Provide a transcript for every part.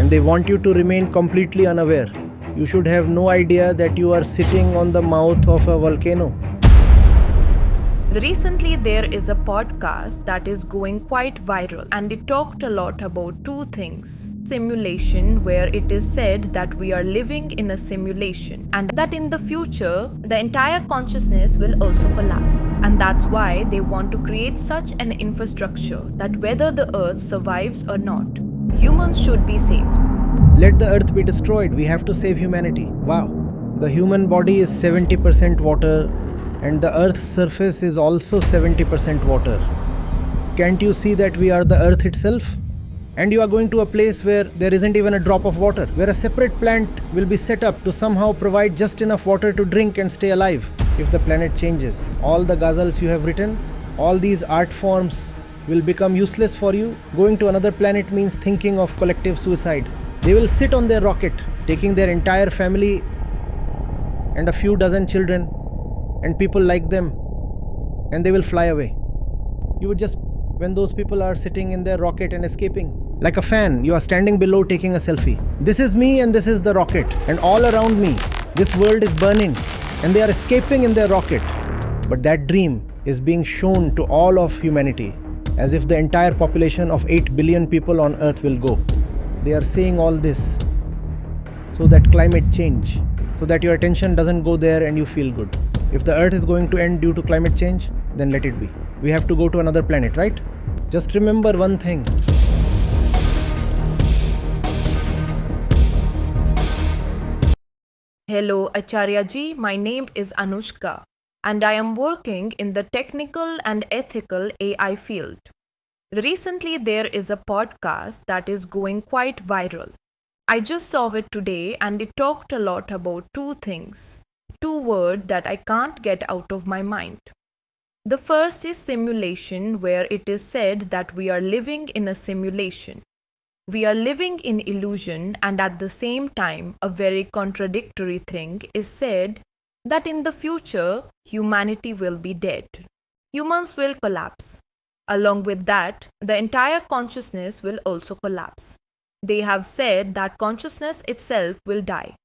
and they want you to remain completely unaware. You should have no idea that you are sitting on the mouth of a volcano. Recently, there is a podcast that is going quite viral, and it talked a lot about two things. Simulation, where it is said that we are living in a simulation, and that in the future, the entire consciousness will also collapse. And that's why they want to create such an infrastructure that whether the earth survives or not, humans should be saved. Let the earth be destroyed. We have to save humanity. Wow. The human body is 70% water, and the earth's surface is also 70% water. Can't you see that we are the earth itself? And you are going to a place where there isn't even a drop of water, where a separate plant will be set up to somehow provide just enough water to drink and stay alive. If the planet changes, all the ghazals you have written, all these art forms will become useless for you. Going to another planet means thinking of collective suicide. They will sit on their rocket, taking their entire family and a few dozen children and people like them, and they will fly away. You would just, when those people are sitting in their rocket and escaping, like a fan, you are standing below taking a selfie. This is me and this is the rocket, and all around me, this world is burning, and they are escaping in their rocket. But that dream is being shown to all of humanity, as if the entire population of 8 billion people on earth will go. They are saying all this so that climate change, so that your attention doesn't go there and you feel good. If the earth is going to end due to climate change, then let it be. We have to go to another planet, right? Just remember one thing. Hello Acharya ji, my name is Anushka, and I am working in the technical and ethical AI field. Recently, there is a podcast that is going quite viral. I just saw it today, and it talked a lot about two things. Two words that I can't get out of my mind. The first is simulation, where it is said that we are living in a simulation. We are living in illusion, and at the same time, a very contradictory thing is said that in the future, humanity will be dead. Humans will collapse. Along with that, the entire consciousness will also collapse. They have said that consciousness itself will die.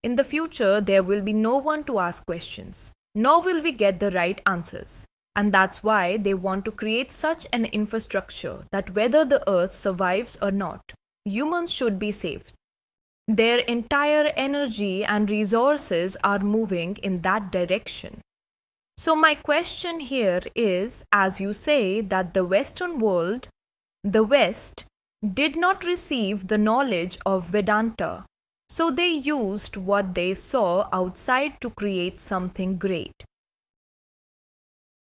In the future, there will be no one to ask questions, nor will we get the right answers. And that's why they want to create such an infrastructure that whether the earth survives or not, humans should be saved. Their entire energy and resources are moving in that direction. So my question here is, as you say that the Western world, the West, did not receive the knowledge of Vedanta, so they used what they saw outside to create something great.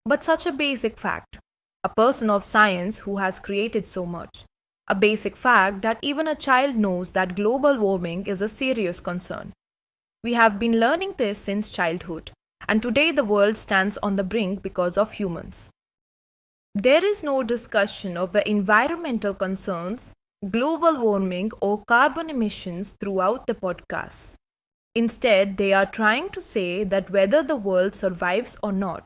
But such a basic fact, a person of science who has created so much, a basic fact that even a child knows that global warming is a serious concern. We have been learning this since childhood, and today the world stands on the brink because of humans. There is no discussion of the environmental concerns, global warming, or carbon emissions throughout the podcast. Instead, they are trying to say that whether the world survives or not,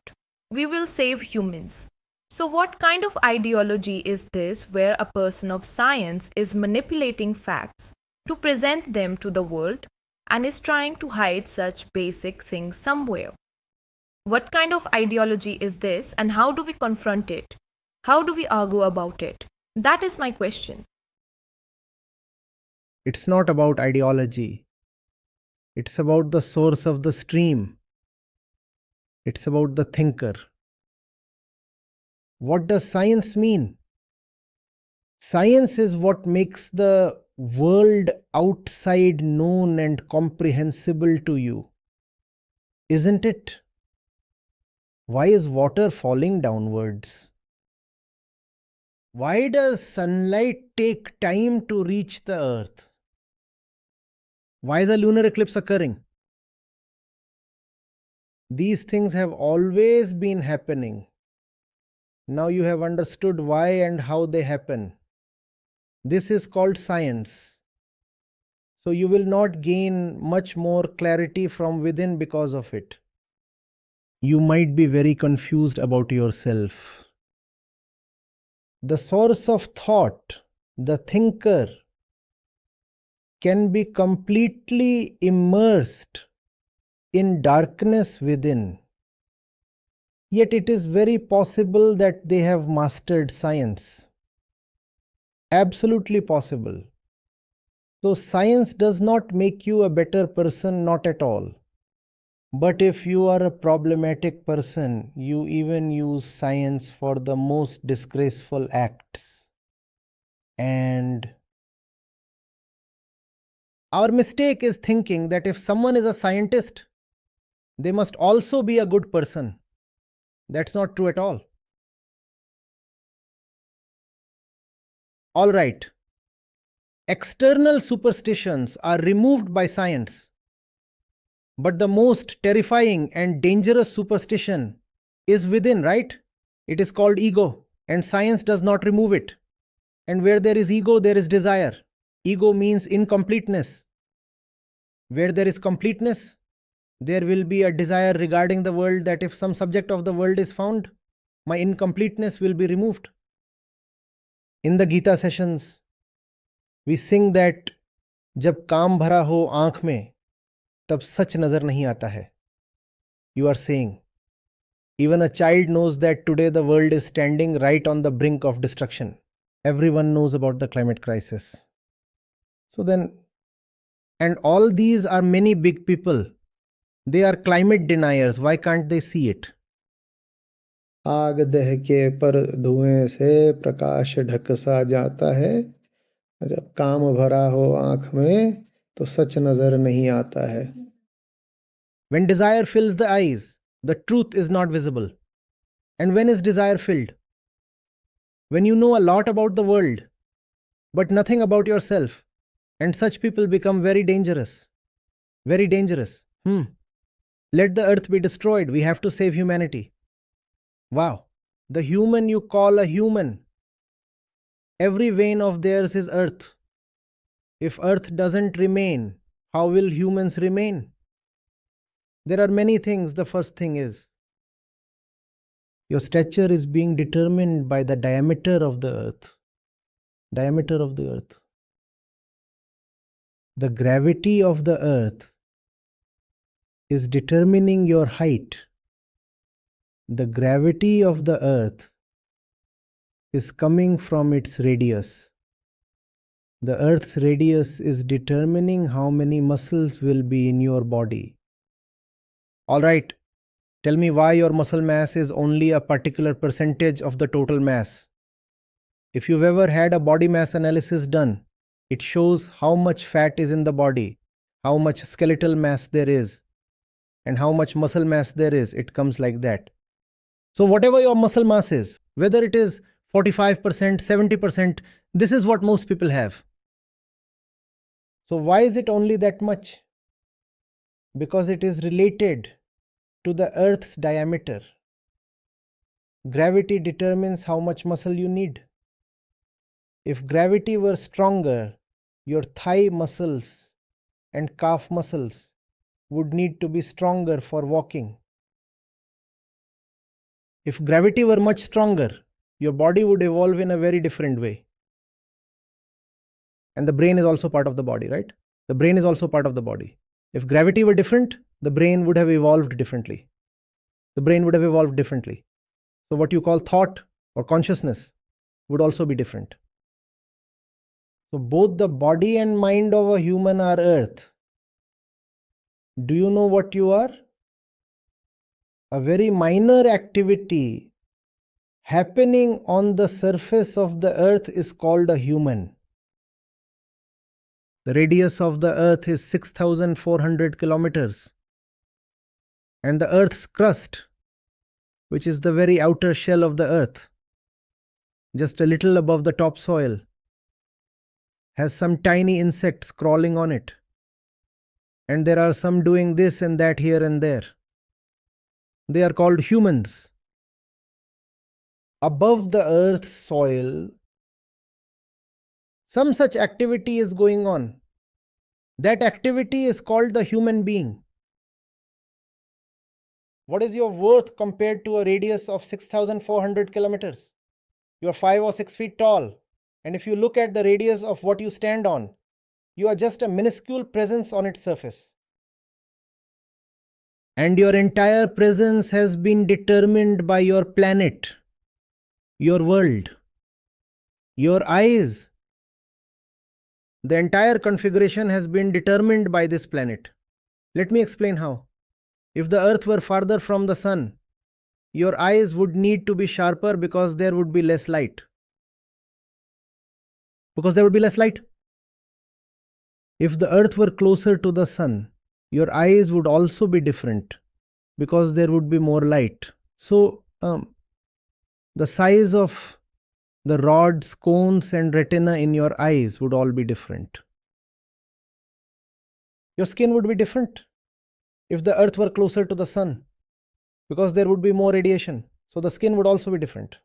we will save humans. So, what kind of ideology is this where a person of science is manipulating facts to present them to the world and is trying to hide such basic things somewhere? What kind of ideology is this, and how do we confront it? How do we argue about it? That is my question. It's not about ideology. It's about the source of the stream. It's about the thinker. What does science mean? Science is what makes the world outside known and comprehensible to you. Isn't it? Why is water falling downwards? Why does sunlight take time to reach the earth? Why is a lunar eclipse occurring? These things have always been happening. Now you have understood why and how they happen. This is called science. So you will not gain much more clarity from within because of it. You might be very confused about yourself. The source of thought, the thinker, can be completely immersed in darkness within. Yet it is very possible that they have mastered science. Absolutely possible. So science does not make you a better person, not at all. But if you are a problematic person, you even use science for the most disgraceful acts. And our mistake is thinking that if someone is a scientist, they must also be a good person. That's not true at all. All right. External superstitions are removed by science. But the most terrifying and dangerous superstition is within, right? It is called ego, and science does not remove it. And where there is ego, there is desire. Ego means incompleteness. Where there is completeness, there will be a desire regarding the world that if some subject of the world is found, my incompleteness will be removed. In the Gita sessions, we sing that जब काम भरा हो आंख में तब सच नजर नहीं आता है. You are saying, even a child knows that today the world is standing right on the brink of destruction. Everyone knows about the climate crisis. So then, and all these are many big people. They are climate deniers. Why can't they see it? आग दहके पर धुएं से प्रकाश ढक सा जाता है, जब काम भरा हो आंख में तो सच नजर नहीं आता है. When desire fills the eyes, the truth is not visible. And when is desire filled? When you know a lot about the world, but nothing about yourself. And such people become very dangerous. Very dangerous. Let the earth be destroyed. We have to save humanity. Wow. The human you call a human. Every vein of theirs is earth. If earth doesn't remain, how will humans remain? There are many things. The first thing is, your stature is being determined by the diameter of the earth. Diameter of the earth. The gravity of the earth is determining your height. The gravity of the earth is coming from its radius. The earth's radius is determining how many muscles will be in your body. All right, tell me why your muscle mass is only a particular percentage of the total mass. If you've ever had a body mass analysis done, it shows how much fat is in the body, how much skeletal mass there is, and how much muscle mass there is. It comes like that. So whatever your muscle mass is, whether it is 45%, 70%, this is what most people have. So why is it only that much? Because it is related to the earth's diameter. Gravity determines how much muscle you need. If gravity were stronger, your thigh muscles and calf muscles would need to be stronger for walking. If gravity were much stronger, your body would evolve in a very different way. And the brain is also part of the body, right? The brain is also part of the body. If gravity were different, the brain would have evolved differently. The brain would have evolved differently. So what you call thought or consciousness would also be different. So both the body and mind of a human are earth. Do you know what you are? A very minor activity happening on the surface of the earth is called a human. The radius of the earth is 6,400 kilometers. And the earth's crust, which is the very outer shell of the earth, just a little above the topsoil, has some tiny insects crawling on it. And there are some doing this and that here and there. They are called humans. Above the earth's soil, some such activity is going on. That activity is called the human being. What is your worth compared to a radius of 6,400 kilometers? You are 5 or 6 feet tall. And if you look at the radius of what you stand on, You are just a minuscule presence on its surface. And your entire presence has been determined by your planet, your world, your eyes. The entire configuration has been determined by this planet. Let me explain how. If the earth were farther from the sun, your eyes would need to be sharper because there would be less light. If the earth were closer to the sun, your eyes would also be different because there would be more light. So, the size of the rods, cones, and retina in your eyes would all be different. Your skin would be different if the earth were closer to the sun because there would be more radiation. So, the skin would also be different.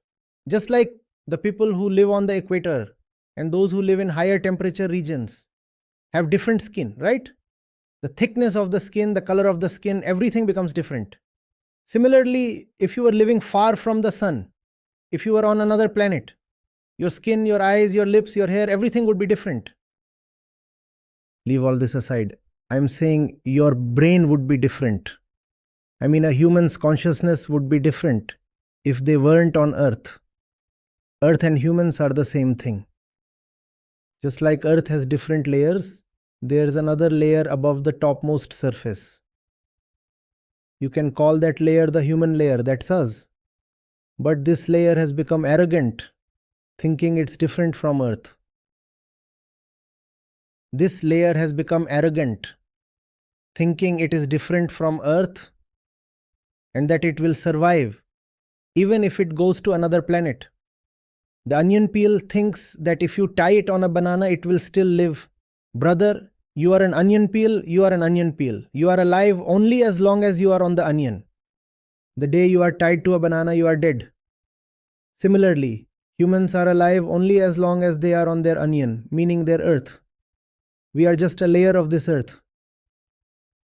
Just like the people who live on the equator and those who live in higher temperature regions have different skin, right? The thickness of the skin, the color of the skin, everything becomes different. Similarly, if you were living far from the sun, if you were on another planet, your skin, your eyes, your lips, your hair, everything would be different. Leave all this aside. I'm saying your brain would be different. I mean, a human's consciousness would be different if they weren't on Earth. Earth and humans are the same thing. Just like Earth has different layers, there's another layer above the topmost surface. You can call that layer the human layer, that's us. But this layer has become arrogant, thinking it's different from Earth. This layer has become arrogant, thinking it is different from Earth and that it will survive even if it goes to another planet. The onion peel thinks that if you tie it on a banana, it will still live. Brother, you are an onion peel, you are an onion peel. You are alive only as long as you are on the onion. The day you are tied to a banana, you are dead. Similarly, humans are alive only as long as they are on their onion, meaning their earth. We are just a layer of this earth.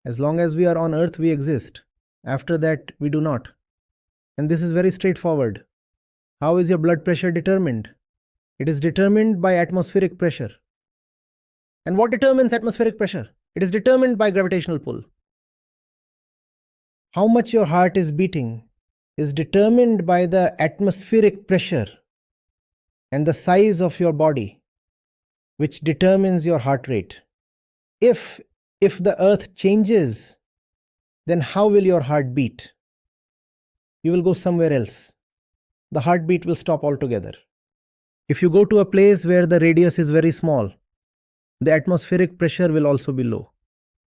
As long as we are on earth, we exist. After that, we do not. And this is very straightforward. How is your blood pressure determined? It is determined by atmospheric pressure. And what determines atmospheric pressure? It is determined by gravitational pull. How much your heart is beating is determined by the atmospheric pressure and the size of your body, which determines your heart rate. If the earth changes, then how will your heart beat? You will go somewhere else. The heartbeat will stop altogether. If you go to a place where the radius is very small, the atmospheric pressure will also be low.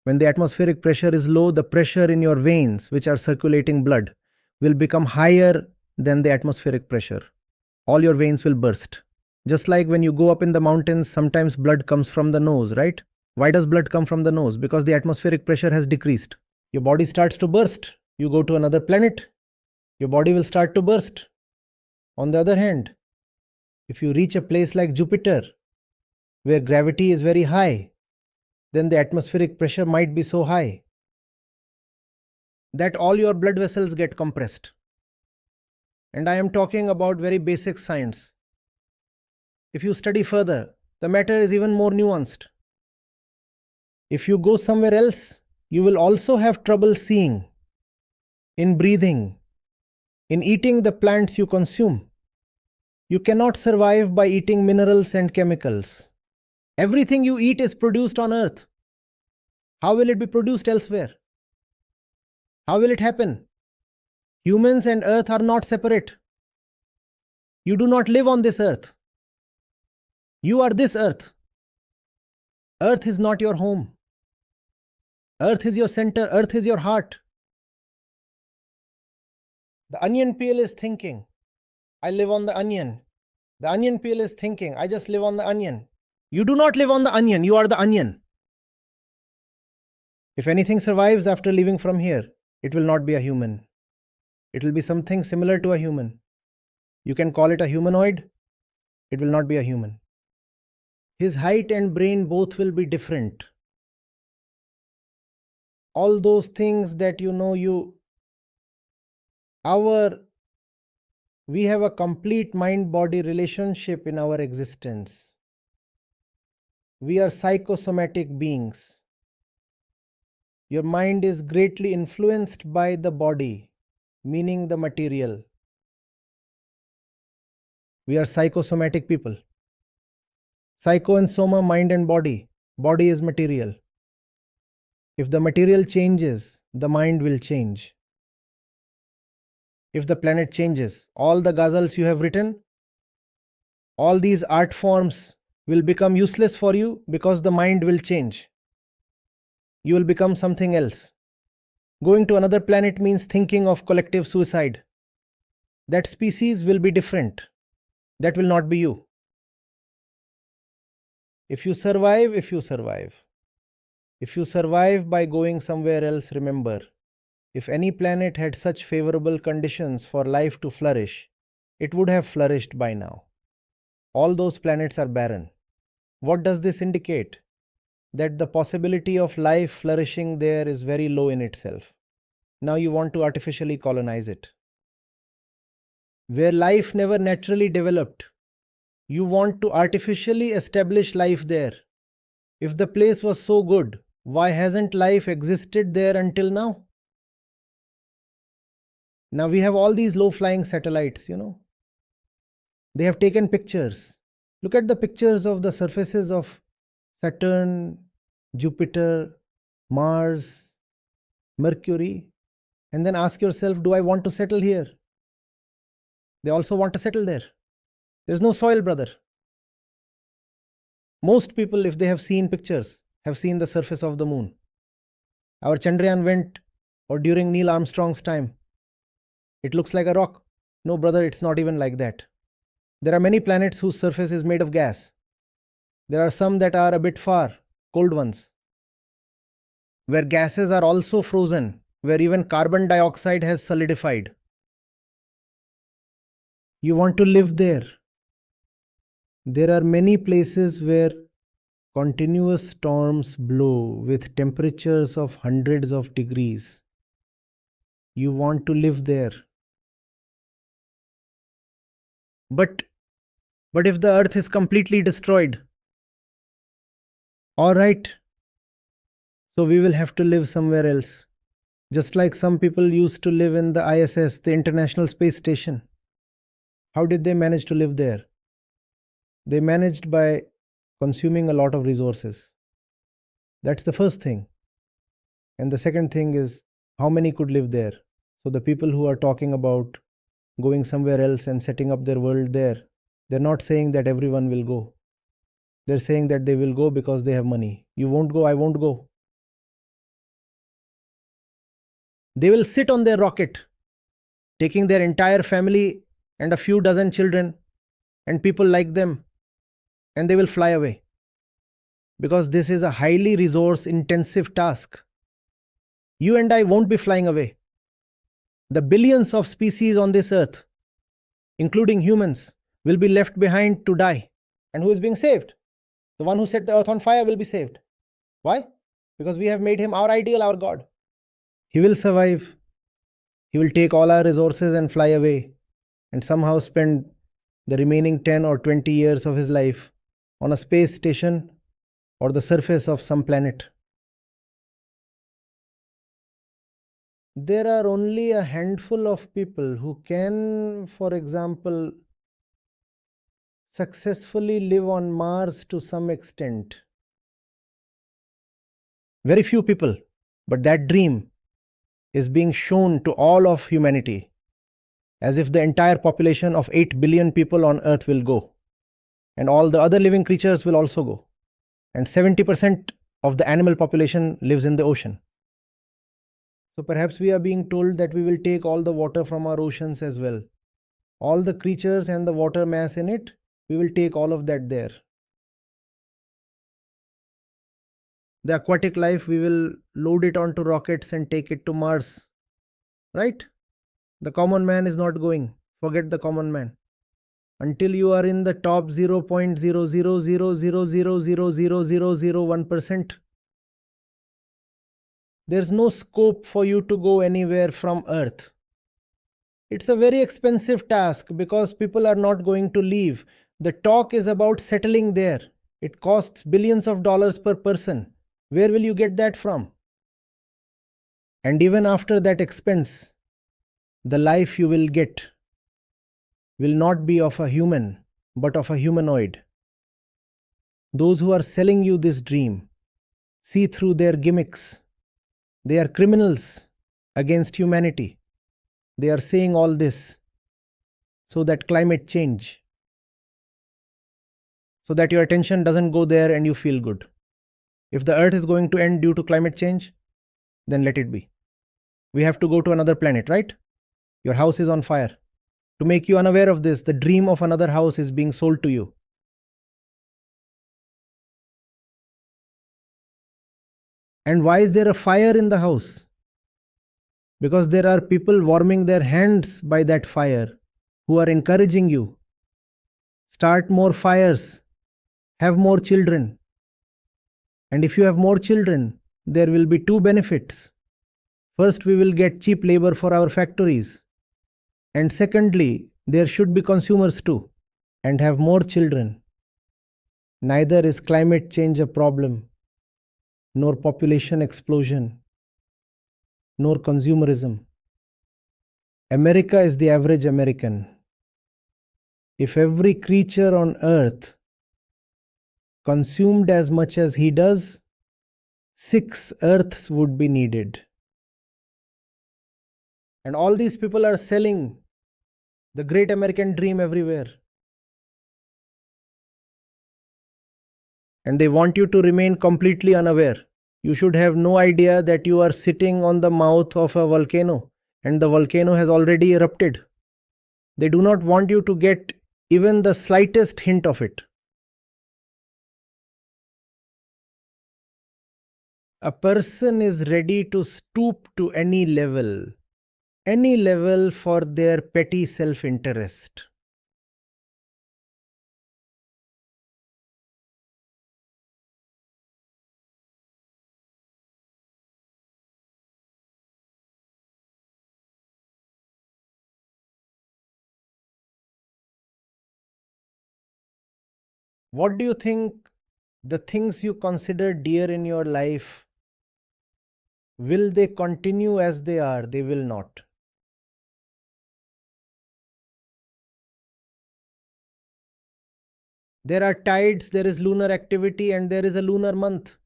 When the atmospheric pressure is low, the pressure in your veins, which are circulating blood, will become higher than the atmospheric pressure. All your veins will burst. Just like when you go up in the mountains, sometimes blood comes from the nose, right? Why does blood come from the nose? Because the atmospheric pressure has decreased. Your body starts to burst. You go to another planet, your body will start to burst. On the other hand, if you reach a place like Jupiter, where gravity is very high, then the atmospheric pressure might be so high that all your blood vessels get compressed. And I am talking about very basic science. If you study further, the matter is even more nuanced. If you go somewhere else, you will also have trouble seeing, in breathing, in eating the plants you consume. You cannot survive by eating minerals and chemicals. Everything you eat is produced on earth. How will it be produced elsewhere? How will it happen? Humans and earth are not separate. You do not live on this earth. You are this earth. Earth is not your home. Earth is your center. Earth is your heart. The onion peel is thinking, I live on the onion. The onion peel is thinking, I just live on the onion. You do not live on the onion. You are the onion. If anything survives after leaving from here, it will not be a human. It will be something similar to a human. You can call it a humanoid. It will not be a human. His height and brain both will be different. All those things that we have a complete mind-body relationship in our existence. We are psychosomatic beings. Your mind is greatly influenced by the body, meaning the material. We are psychosomatic people. Psycho and soma, mind and body. Body is material. If the material changes, the mind will change. If the planet changes, all the ghazals you have written, all these art forms will become useless for you because the mind will change. You will become something else. Going to another planet means thinking of collective suicide. That species will be different. That will not be you. If you survive, if you survive by going somewhere else, remember, if any planet had such favorable conditions for life to flourish, it would have flourished by now. All those planets are barren. What does this indicate? That the possibility of life flourishing there is very low in itself. Now you want to artificially colonize it. Where life never naturally developed, you want to artificially establish life there. If the place was so good, why hasn't life existed there until now? Now we have all these low-flying satellites, They have taken pictures. Look at the pictures of the surfaces of Saturn, Jupiter, Mars, Mercury, and then ask yourself, do I want to settle here? They also want to settle there. There's no soil, brother. Most people, if they have seen pictures, have seen the surface of the moon. Our Chandrayaan went, or during Neil Armstrong's time, it looks like a rock. No, brother, it's not even like that. There are many planets whose surface is made of gas. There are some that are a bit far, cold ones, where gases are also frozen, where even carbon dioxide has solidified. You want to live there. There are many places where continuous storms blow with temperatures of hundreds of degrees. You want to live there. But if the earth is completely destroyed, all right, so we will have to live somewhere else. Just like some people used to live in the ISS, the International Space Station. How did they manage to live there? They managed by consuming a lot of resources. That's the first thing. And the second thing is, how many could live there? So the people who are talking about going somewhere else and setting up their world there, they're not saying that everyone will go. They're saying that they will go because they have money. You won't go, I won't go. They will sit on their rocket, taking their entire family and a few dozen children and people like them, and they will fly away. Because this is a highly resource intensive task. You and I won't be flying away. The billions of species on this earth, including humans, will be left behind to die. And who is being saved? The one who set the earth on fire will be saved. Why? Because we have made him our ideal, our God. He will survive. He will take all our resources and fly away and somehow spend the remaining 10 or 20 years of his life on a space station or the surface of some planet. There are only a handful of people who can, for example, successfully live on Mars to some extent. Very few people, but that dream is being shown to all of humanity, as if the entire population of 8 billion people on Earth will go, and all the other living creatures will also go, and 70% of the animal population lives in the ocean. So perhaps we are being told that we will take all the water from our oceans as well. All the creatures and the water mass in it, we will take all of that there. The aquatic life, we will load it onto rockets and take it to Mars. Right? The common man is not going. Forget the common man. Until you are in the top 0.00000000001%, there's no scope for you to go anywhere from Earth. It's a very expensive task because people are not going to leave. The talk is about settling there. It costs billions of dollars per person. Where will you get that from? And even after that expense, the life you will get will not be of a human, but of a humanoid. Those who are selling you this dream, see through their gimmicks. They are criminals against humanity. They are saying all this so that climate change, so that your attention doesn't go there and you feel good. If the earth is going to end due to climate change, then let it be. We have to go to another planet, right? Your house is on fire. To make you unaware of this, the dream of another house is being sold to you. And why is there a fire in the house? Because there are people warming their hands by that fire who are encouraging you. Start more fires. Have more children. And if you have more children, there will be two benefits. First, we will get cheap labor for our factories. And secondly, there should be consumers too. And have more children. Neither is climate change a problem, nor population explosion, nor consumerism. America is the average American. If every creature on earth consumed as much as he does, 6 earths would be needed. And all these people are selling the great American dream everywhere. And they want you to remain completely unaware. You should have no idea that you are sitting on the mouth of a volcano and the volcano has already erupted. They do not want you to get even the slightest hint of it. A person is ready to stoop to any level for their petty self-interest. What do you think the things you consider dear in your life, will they continue as they are? They will not. There are tides, there is lunar activity, and there is a lunar month.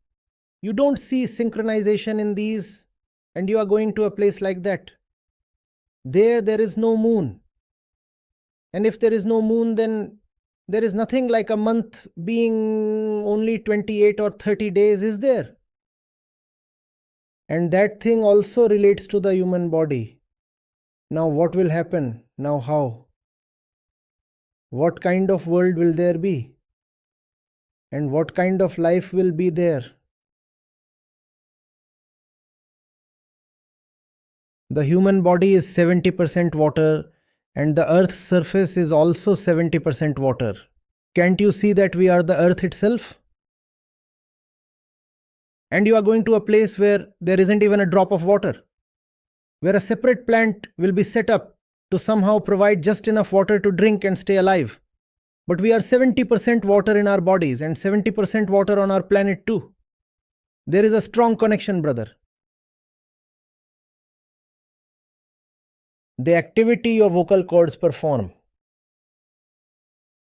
You don't see synchronization in these, and you are going to a place like that. There is no moon. And if there is no moon, then there is nothing like a month being only 28 or 30 days, is there? And that thing also relates to the human body. Now, what will happen? Now, how? What kind of world will there be? And what kind of life will be there? The human body is 70% water, and the earth's surface is also 70% water. Can't you see that we are the earth itself? And you are going to a place where there isn't even a drop of water, where a separate plant will be set up to somehow provide just enough water to drink and stay alive. But we are 70% water in our bodies and 70% water on our planet too. There is a strong connection, brother. The activity your vocal cords perform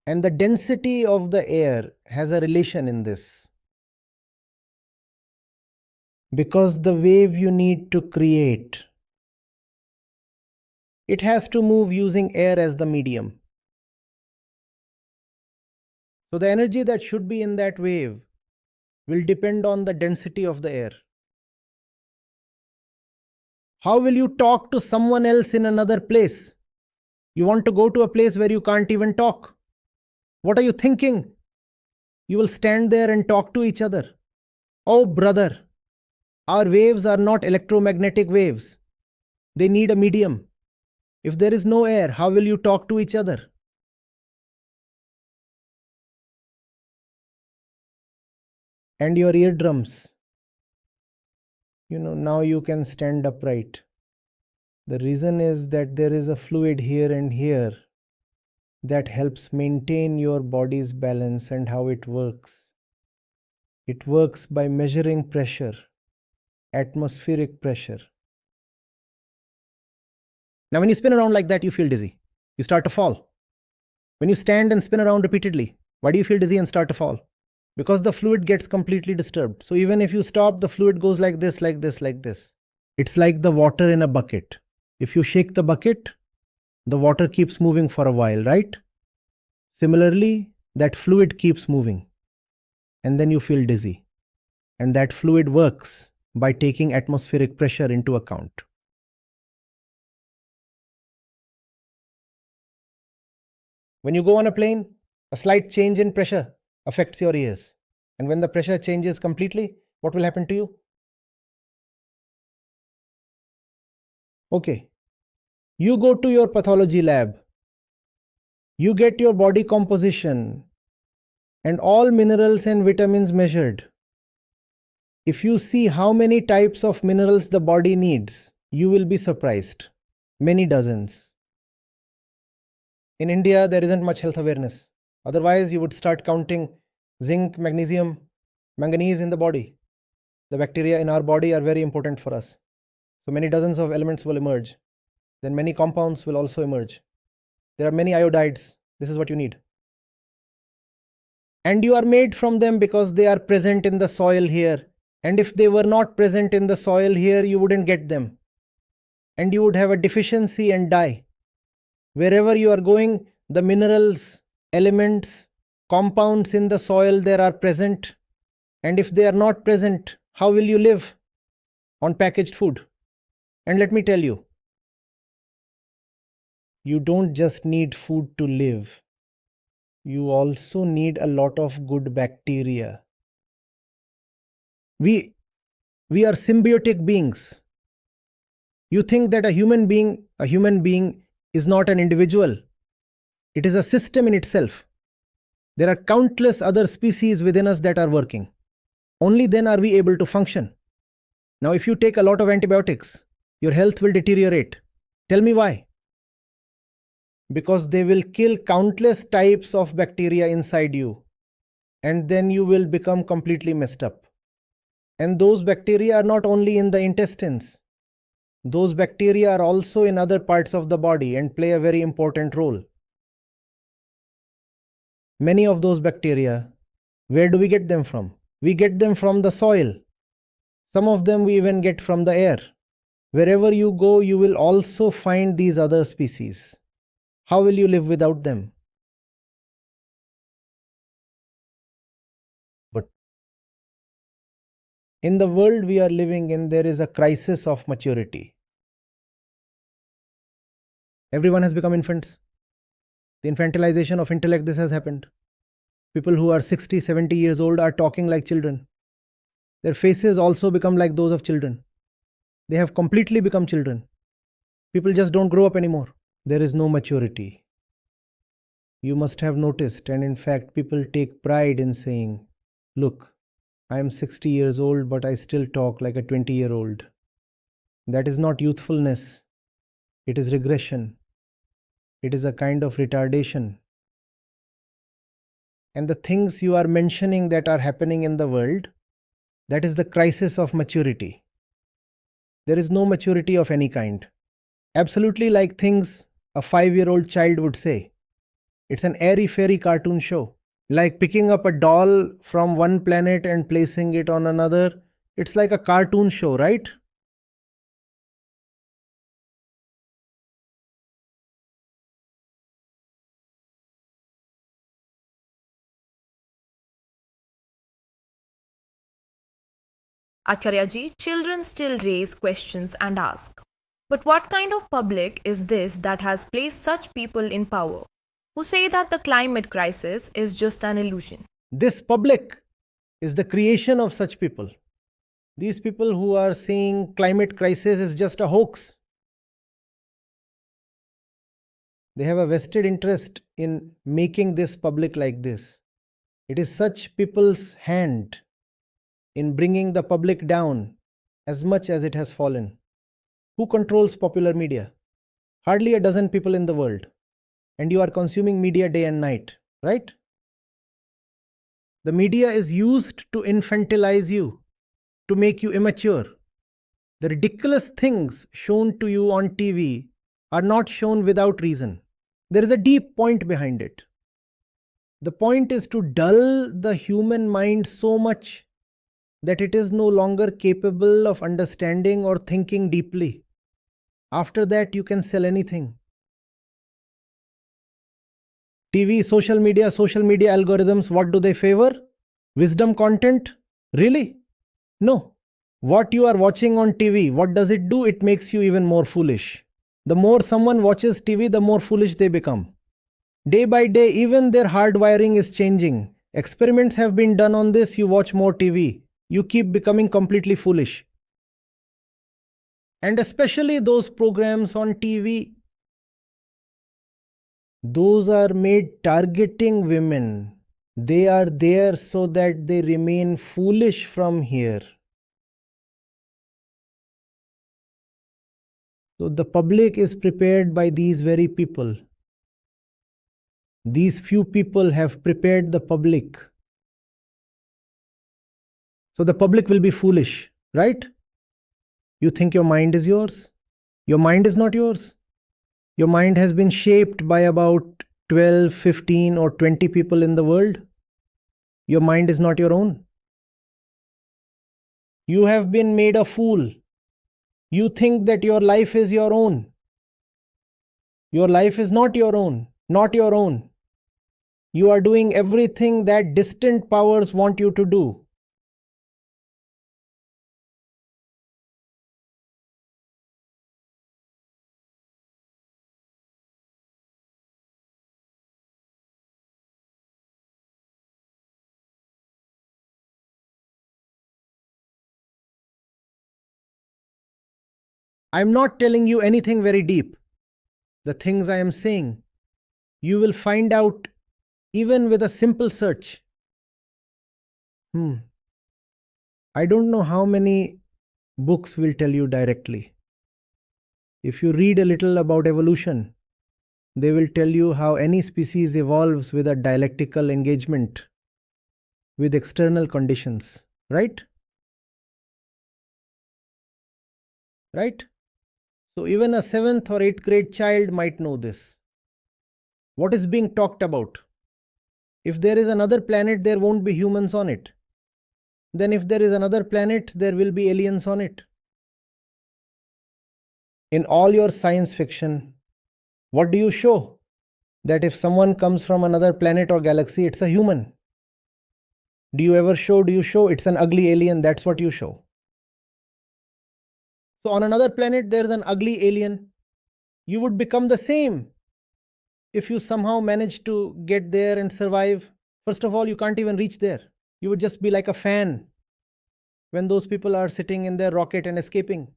and the density of the air has a relation in this. Because the wave you need to create, it has to move using air as the medium. So the energy that should be in that wave will depend on the density of the air. How will you talk to someone else in another place? You want to go to a place where you can't even talk. What are you thinking? You will stand there and talk to each other. Oh, brother, our waves are not electromagnetic waves. They need a medium. If there is no air, how will you talk to each other? And your eardrums. Now you can stand upright. The reason is that there is a fluid here and here that helps maintain your body's balance and how it works. It works by measuring pressure, atmospheric pressure. Now, when you spin around like that, you feel dizzy. You start to fall. When you stand and spin around repeatedly, why do you feel dizzy and start to fall? Because the fluid gets completely disturbed. So even if you stop, the fluid goes like this, like this, like this. It's like the water in a bucket. If you shake the bucket, the water keeps moving for a while, right? Similarly, that fluid keeps moving. And then you feel dizzy. And that fluid works by taking atmospheric pressure into account. When you go on a plane, a slight change in pressure affects your ears. And when the pressure changes completely, what will happen to you? Okay, you go to your pathology lab. You get your body composition and all minerals and vitamins measured. If you see how many types of minerals the body needs, you will be surprised. Many dozens. In India, there isn't much health awareness. Otherwise, you would start counting zinc, magnesium, manganese in the body. The bacteria in our body are very important for us. So many dozens of elements will emerge. Then many compounds will also emerge. There are many iodides. This is what you need. And you are made from them because they are present in the soil here. And if they were not present in the soil here, you wouldn't get them. And you would have a deficiency and die. Wherever you are going, the minerals, elements, compounds in the soil there are present. And if they are not present, how will you live on packaged food? And let me tell you, you don't just need food to live. You also need a lot of good bacteria. We are symbiotic beings. You think that a human being is not an individual. It is a system in itself. There are countless other species within us that are working. Only then are we able to function. Now, if you take a lot of antibiotics, your health will deteriorate. Tell me why? Because they will kill countless types of bacteria inside you. And then you will become completely messed up. And those bacteria are not only in the intestines. Those bacteria are also in other parts of the body and play a very important role. Many of those bacteria, where do we get them from? We get them from the soil. Some of them we even get from the air. Wherever you go, you will also find these other species. How will you live without them? But in the world we are living in, there is a crisis of maturity. Everyone has become infants. The infantilization of intellect, this has happened. People who are 60, 70 years old are talking like children. Their faces also become like those of children. They have completely become children. People just don't grow up anymore. There is no maturity. You must have noticed, and in fact, people take pride in saying, "Look, I am 60 years old, but I still talk like a 20-year-old. That is not youthfulness. It is regression. It is a kind of retardation. And the things you are mentioning that are happening in the world, that is the crisis of maturity. There is no maturity of any kind. Absolutely like things a 5-year-old child would say. It's an airy-fairy cartoon show. Like picking up a doll from one planet and placing it on another. It's like a cartoon show, right? Acharya ji, children still raise questions and ask, but what kind of public is this that has placed such people in power, who say that the climate crisis is just an illusion? This public is the creation of such people. These people who are saying climate crisis is just a hoax. They have a vested interest in making this public like this. It is such people's hand in bringing the public down as much as it has fallen. Who controls popular media? Hardly a dozen people in the world. And you are consuming media day and night, right? The media is used to infantilize you, to make you immature. The ridiculous things shown to you on TV are not shown without reason. There is a deep point behind it. The point is to dull the human mind so much that it is no longer capable of understanding or thinking deeply. After that, you can sell anything. TV, social media algorithms, what do they favor? Wisdom content? Really? No. What you are watching on TV, what does it do? It makes you even more foolish. The more someone watches TV, the more foolish they become. Day by day, even their hardwiring is changing. Experiments have been done on this. You watch more TV, you keep becoming completely foolish. And especially those programs on TV, those are made targeting women. They are there so that they remain foolish from here. So the public is prepared by these very people. These few people have prepared the public. So the public will be foolish, right? You think your mind is yours? Your mind is not yours. Your mind has been shaped by about 12, 15, or 20 people in the world. Your mind is not your own. You have been made a fool. You think that your life is your own. Your life is not your own, not your own. You are doing everything that distant powers want you to do. I am not telling you anything very deep. The things I am saying, you will find out even with a simple search. I don't know how many books will tell you directly. If you read a little about evolution, they will tell you how any species evolves with a dialectical engagement with external conditions, right? Right? So even a 7th or 8th grade child might know this. What is being talked about? If there is another planet, there won't be humans on it. Then if there is another planet, there will be aliens on it. In all your science fiction, what do you show? That if someone comes from another planet or galaxy, it's a human. Do you show it's an ugly alien? That's what you show. So on another planet, there's an ugly alien. You would become the same if you somehow manage to get there and survive. First of all, you can't even reach there. You would just be like a fan when those people are sitting in their rocket and escaping.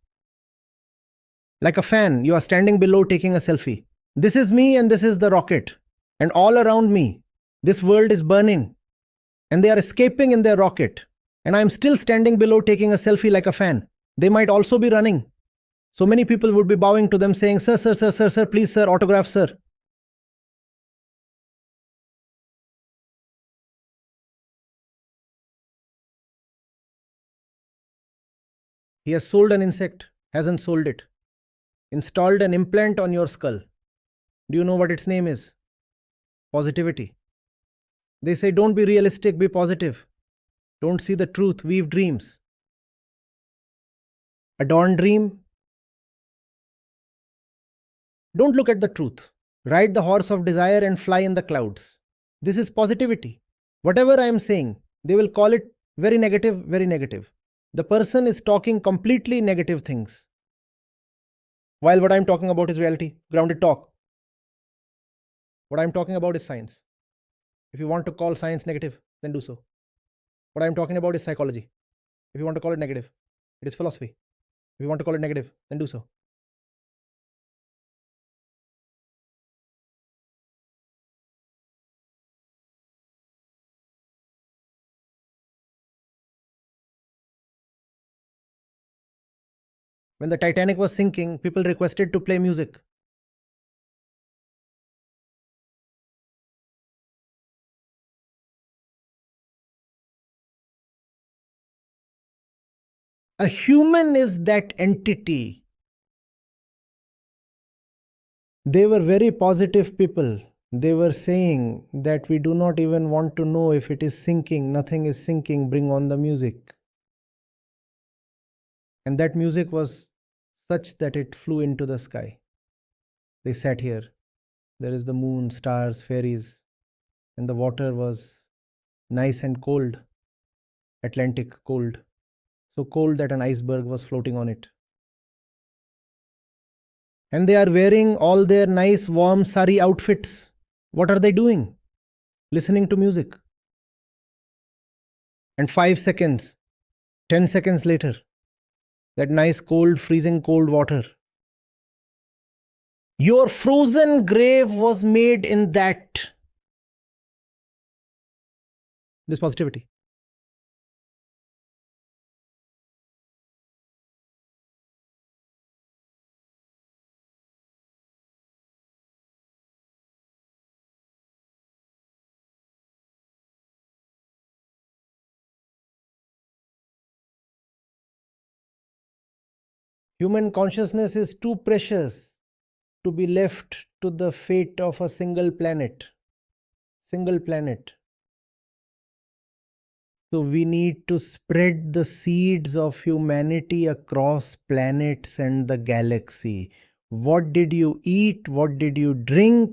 Like a fan, you are standing below taking a selfie. This is me and this is the rocket. And all around me, this world is burning. And they are escaping in their rocket. And I am still standing below taking a selfie like a fan. They might also be running. So many people would be bowing to them saying, sir, sir, sir, sir, sir, please, sir, autograph, sir. He has sold an insect, hasn't sold it. Installed an implant on your skull. Do you know what its name is? Positivity. They say, don't be realistic, be positive. Don't see the truth, weave dreams. A dawn dream. Don't look at the truth. Ride the horse of desire and fly in the clouds. This is positivity. Whatever I am saying, they will call it very negative, very negative. The person is talking completely negative things. While what I am talking about is reality, grounded talk. What I am talking about is science. If you want to call science negative, then do so. What I am talking about is psychology. If you want to call it negative, it is philosophy. If you want to call it negative, then do so. When the Titanic was sinking, people requested to play music. A human is that entity. They were very positive people. They were saying that we do not even want to know if it is sinking, nothing is sinking, bring on the music. And that music was such that it flew into the sky. They sat here. There is the moon, stars, fairies, and the water was nice and cold, Atlantic cold. So cold that an iceberg was floating on it. And they are wearing all their nice warm sari outfits. What are they doing? Listening to music. And 5 seconds, 10 seconds later, that nice cold, freezing cold water. Your frozen grave was made in that. This positivity. Human consciousness is too precious to be left to the fate of a single planet. Single planet. So we need to spread the seeds of humanity across planets and the galaxy. What did you eat? What did you drink?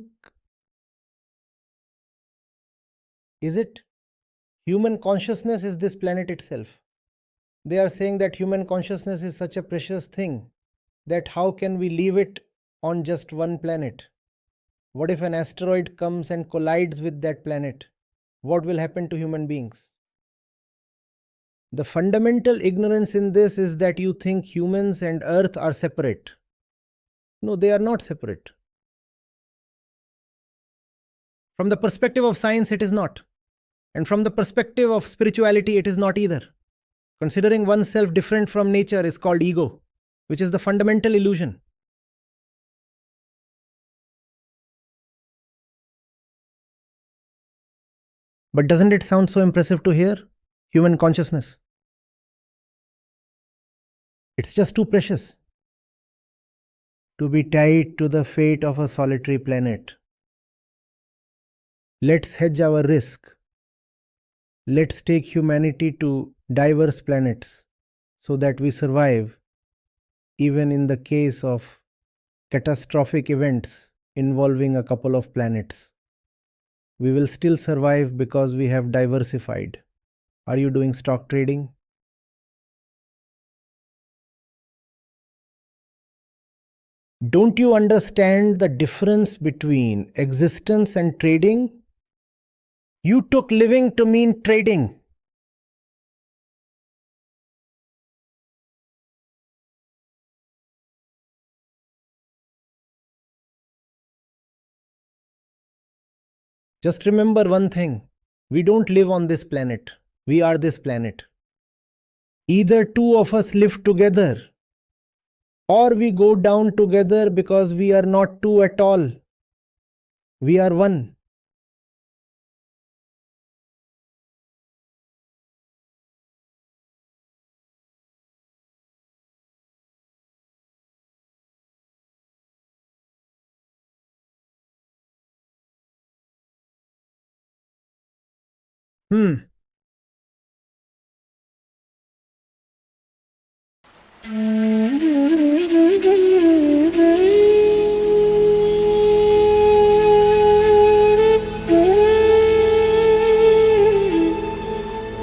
Is it? Human consciousness is this planet itself. They are saying that human consciousness is such a precious thing that how can we leave it on just one planet? What if an asteroid comes and collides with that planet? What will happen to human beings? The fundamental ignorance in this is that you think humans and Earth are separate. No, they are not separate. From the perspective of science, it is not. And from the perspective of spirituality, it is not either. Considering oneself different from nature is called ego, which is the fundamental illusion. But doesn't it sound so impressive to hear? Human consciousness. It's just too precious to be tied to the fate of a solitary planet. Let's hedge our risk. Let's take humanity to diverse planets so that we survive, even in the case of catastrophic events involving a couple of planets. We will still survive because we have diversified. Are you doing stock trading? Don't you understand the difference between existence and trading? You took living to mean trading. Just remember one thing. We don't live on this planet. We are this planet. Either two of us live together or we go down together because we are not two at all. We are one. Hmm.